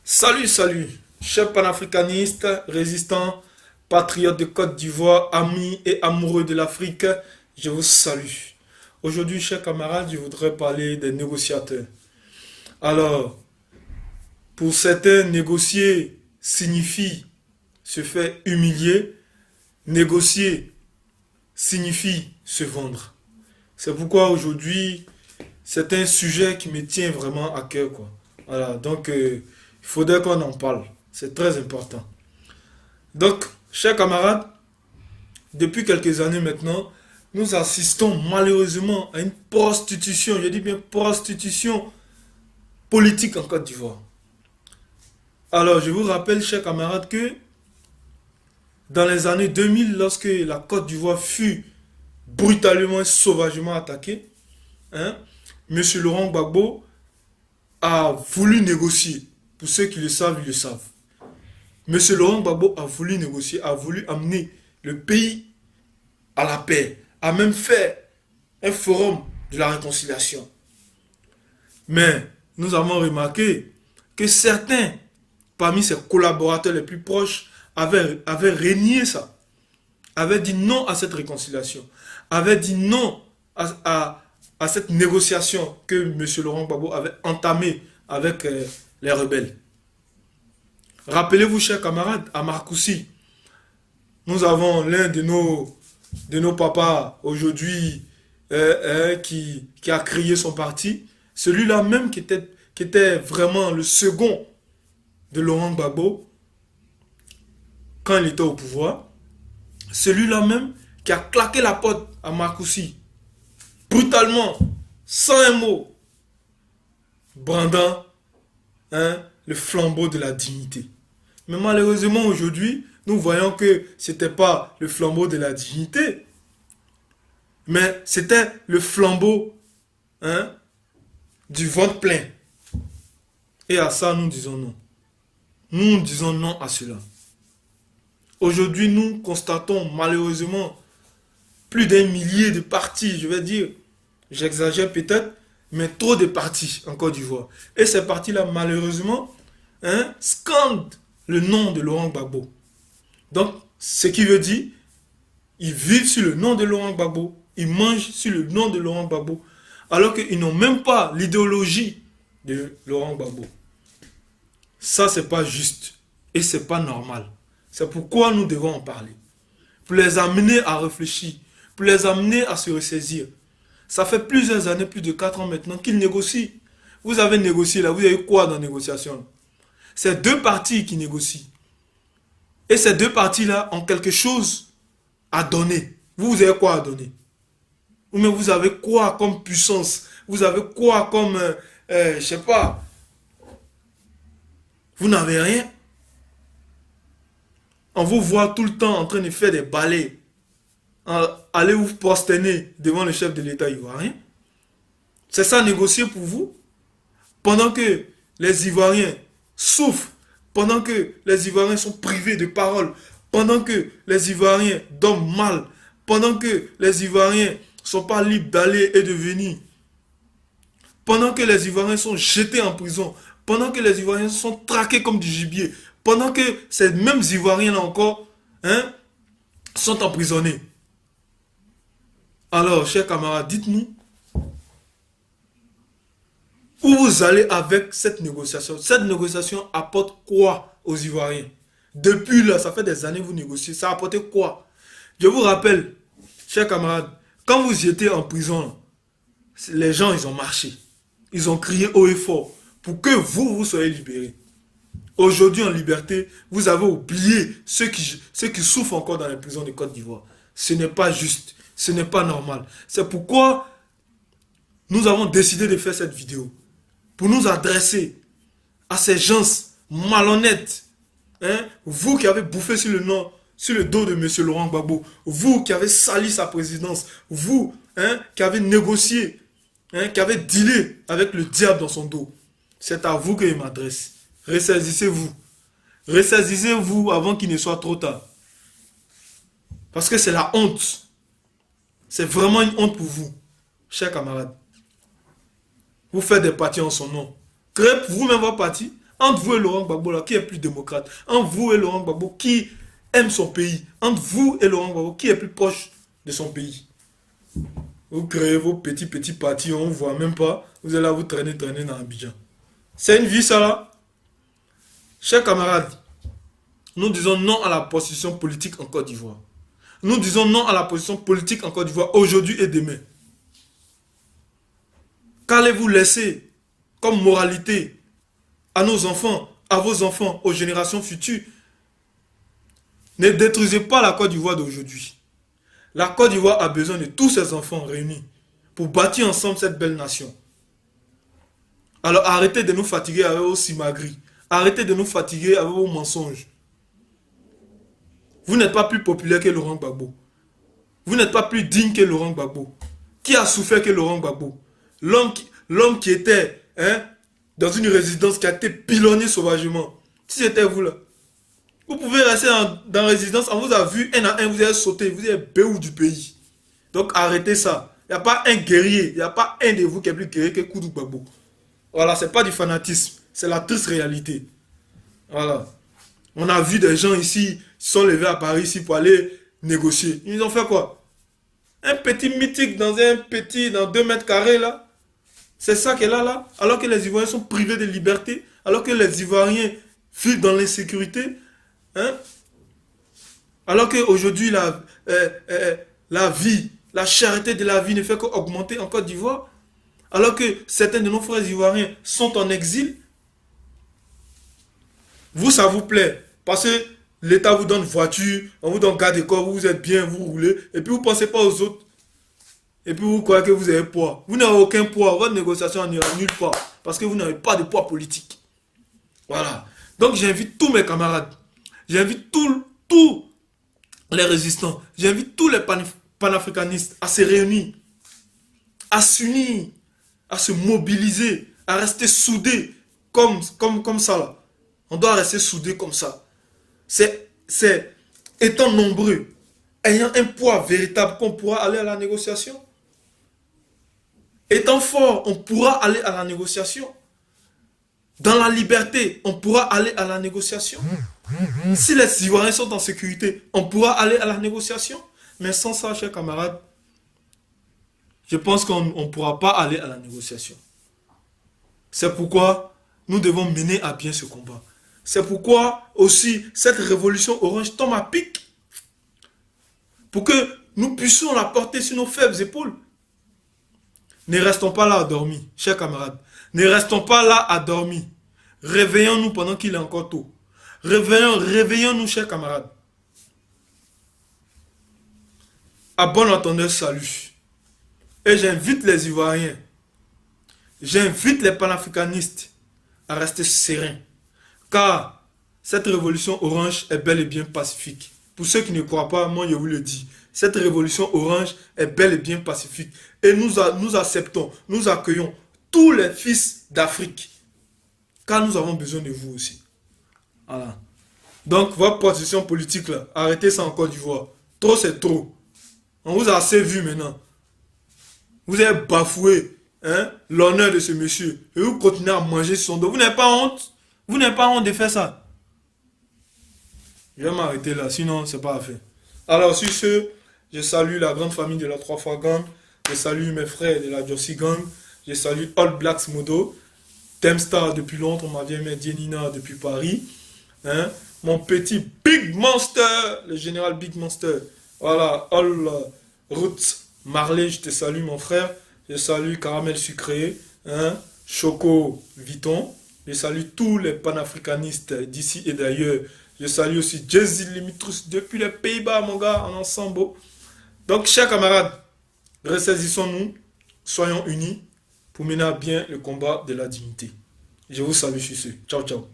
Salut, chers panafricanistes, résistants, patriotes de Côte d'Ivoire, amis et amoureux de l'Afrique, je vous salue. Aujourd'hui, chers camarades, je voudrais parler des négociateurs. Alors, pour certains, négocier signifie se faire humilier, négocier signifie se vendre. C'est pourquoi aujourd'hui, c'est un sujet qui me tient vraiment à cœur, quoi. Voilà, donc il faudrait qu'on en parle. C'est très important. Donc, chers camarades, depuis quelques années maintenant, nous assistons malheureusement à une prostitution, je dis bien prostitution politique en Côte d'Ivoire. Alors, je vous rappelle, chers camarades, que dans les années 2000, lorsque la Côte d'Ivoire fut brutalement et sauvagement attaquée, hein, M. Laurent Gbagbo a voulu négocier. Pour ceux qui le savent, ils le savent. M. Laurent Gbagbo a voulu négocier, a voulu amener le pays à la paix, a même fait un forum de la réconciliation. Mais nous avons remarqué que certains, parmi ses collaborateurs les plus proches, avaient renié ça, avaient dit non à cette réconciliation, avaient dit non à cette négociation que M. Laurent Gbagbo avait entamée avec les rebelles. Rappelez-vous, chers camarades, à Marcoussis, nous avons l'un de nos papas aujourd'hui qui a créé son parti, celui-là même qui était vraiment le second de Laurent Gbagbo quand il était au pouvoir, celui-là même qui a claqué la porte à Marcoussis, brutalement, sans un mot, brandant le flambeau de la dignité. Mais malheureusement aujourd'hui, nous voyons que ce n'était pas le flambeau de la dignité, mais c'était le flambeau du ventre plein. Et à ça, nous disons non. Nous disons non à cela. Aujourd'hui, nous constatons malheureusement plus d'un millier de partis, je vais dire, j'exagère peut-être, mais trop de partis en Côte d'Ivoire. Et ces partis-là, malheureusement, scandent le nom de Laurent Gbagbo. Donc, ce qui veut dire, ils vivent sur le nom de Laurent Gbagbo, ils mangent sur le nom de Laurent Gbagbo, alors qu'ils n'ont même pas l'idéologie de Laurent Gbagbo. Ça, c'est pas juste et c'est pas normal. C'est pourquoi nous devons en parler. Pour les amener à réfléchir, pour les amener à se ressaisir. Ça fait plusieurs années, plus de 4 ans maintenant, qu'ils négocient. Vous avez négocié là, vous avez quoi dans la négociation? C'est deux partis qui négocient. Et ces deux partis-là ont quelque chose à donner. Vous avez quoi à donner? Ou bien vous avez quoi comme puissance? Vous avez quoi comme, je sais pas, vous n'avez rien. On vous voit tout le temps en train de faire des balais. Allez vous prosterner devant le chef de l'État ivoirien. C'est ça négocier pour vous? Pendant que les Ivoiriens souffrent, pendant que les Ivoiriens sont privés de parole, pendant que les Ivoiriens dorment mal, pendant que les Ivoiriens ne sont pas libres d'aller et de venir, pendant que les Ivoiriens sont jetés en prison, pendant que les Ivoiriens sont traqués comme du gibier, pendant que ces mêmes Ivoiriens-là encore sont emprisonnés. Alors, chers camarades, dites-nous, où vous allez avec cette négociation? Cette négociation apporte quoi aux Ivoiriens? Depuis là, ça fait des années que vous négociez. Ça a apporté quoi? Je vous rappelle, chers camarades, quand vous étiez en prison, les gens, ils ont marché. Ils ont crié haut et fort pour que vous soyez libérés. Aujourd'hui, en liberté, vous avez oublié ceux qui souffrent encore dans les prisons de Côte d'Ivoire. Ce n'est pas juste. Ce n'est pas normal. C'est pourquoi nous avons décidé de faire cette vidéo. Pour nous adresser à ces gens malhonnêtes. Vous qui avez bouffé sur le dos de M. Laurent Gbagbo. Vous qui avez sali sa présidence. Vous qui avez négocié, qui avez dealé avec le diable dans son dos. C'est à vous que je m'adresse. Ressaisissez-vous. Ressaisissez-vous avant qu'il ne soit trop tard. Parce que c'est la honte. C'est vraiment une honte pour vous, chers camarades. Vous faites des partis en son nom. Créez vous-même vos partis. Entre vous et Laurent Gbagbo, là, qui est plus démocrate? Entre vous et Laurent Gbagbo, qui aime son pays? Entre vous et Laurent Gbagbo, qui est plus proche de son pays? Vous créez vos petits partis, on ne voit même pas. Vous allez là vous traîner dans Abidjan. C'est une vie ça là. Chers camarades, nous disons non à la position politique en Côte d'Ivoire. Nous disons non à la position politique en Côte d'Ivoire aujourd'hui et demain. Qu'allez-vous laisser comme moralité à nos enfants, à vos enfants, aux générations futures? Ne détruisez pas la Côte d'Ivoire d'aujourd'hui. La Côte d'Ivoire a besoin de tous ses enfants réunis pour bâtir ensemble cette belle nation. Alors arrêtez de nous fatiguer avec vos simagris. Arrêtez de nous fatiguer avec vos mensonges. Vous n'êtes pas plus populaire que Laurent Gbagbo. Vous n'êtes pas plus digne que Laurent Gbagbo. Qui a souffert que Laurent Gbagbo? L'homme qui était dans une résidence qui a été pilonnée sauvagement. Si c'était vous là, vous pouvez rester dans la résidence, on vous a vu un à un, vous avez sauté, vous êtes béou du pays. Donc arrêtez ça. Il n'y a pas un guerrier, il n'y a pas un de vous qui est plus guerrier que Koudou Gbagbo. Voilà, c'est pas du fanatisme, c'est la triste réalité. Voilà. On a vu des gens ici, qui sont levés à Paris ici pour aller négocier. Ils ont fait quoi? Un petit mythique dans 2 mètres carrés là. C'est ça qu'elle a là. Alors que les Ivoiriens sont privés de liberté, alors que les Ivoiriens vivent dans l'insécurité. Alors qu'aujourd'hui la vie, la charité de la vie ne fait qu'augmenter en Côte d'Ivoire. Alors que certains de nos frères ivoiriens sont en exil. Vous, ça vous plaît. Parce que l'État vous donne voiture, on vous donne garde-corps, vous êtes bien, vous roulez. Et puis vous ne pensez pas aux autres. Et puis vous croyez que vous avez poids. Vous n'avez aucun poids. Votre négociation n'ira nulle part. Parce que vous n'avez pas de poids politique. Voilà. Donc j'invite tous mes camarades. J'invite tous les résistants. J'invite tous les panafricanistes à se réunir. À s'unir. À se mobiliser. À rester soudés. Comme ça là. On doit rester soudés comme ça. C'est étant nombreux, ayant un poids véritable qu'on pourra aller à la négociation. Étant fort, on pourra aller à la négociation. Dans la liberté, on pourra aller à la négociation. Si les Ivoiriens sont en sécurité, on pourra aller à la négociation. Mais sans ça, chers camarades, je pense qu'on ne pourra pas aller à la négociation. C'est pourquoi nous devons mener à bien ce combat. C'est pourquoi aussi cette révolution orange tombe à pic. Pour que nous puissions la porter sur nos faibles épaules. Ne restons pas là à dormir, chers camarades. Ne restons pas là à dormir. Réveillons-nous pendant qu'il est encore tôt. Réveillons-nous, chers camarades. À bon entendeur, salut. Et j'invite les Ivoiriens, j'invite les panafricanistes à rester sereins. Car cette révolution orange est bel et bien pacifique. Pour ceux qui ne croient pas, moi je vous le dis. Cette révolution orange est bel et bien pacifique. Et nous acceptons, nous accueillons tous les fils d'Afrique. Car nous avons besoin de vous aussi. Voilà. Donc votre position politique là, arrêtez ça en Côte d'Ivoire. Trop c'est trop. On vous a assez vu maintenant. Vous avez bafoué l'honneur de ce monsieur. Et vous continuez à manger son dos. Vous n'avez pas honte? Vous n'avez pas honte de faire ça? Je vais m'arrêter là, sinon c'est pas à faire. Alors sur ce, je salue la grande famille de la 3 fois gang. Je salue mes frères de la Jossi gang. Je salue All Blacks Modo. Temstar depuis Londres, ma vieille mère Dienina depuis Paris. Mon petit Big Monster, le général Big Monster. Voilà, All Roots Marley, je te salue mon frère. Je salue Caramel Sucré, Choco Vuitton. Je salue tous les panafricanistes d'ici et d'ailleurs. Je salue aussi Jay-Z Limitrus depuis les Pays-Bas, mon gars, en ensemble. Donc, chers camarades, ressaisissons-nous, soyons unis pour mener à bien le combat de la dignité. Je vous salue sur ce. Ciao, ciao.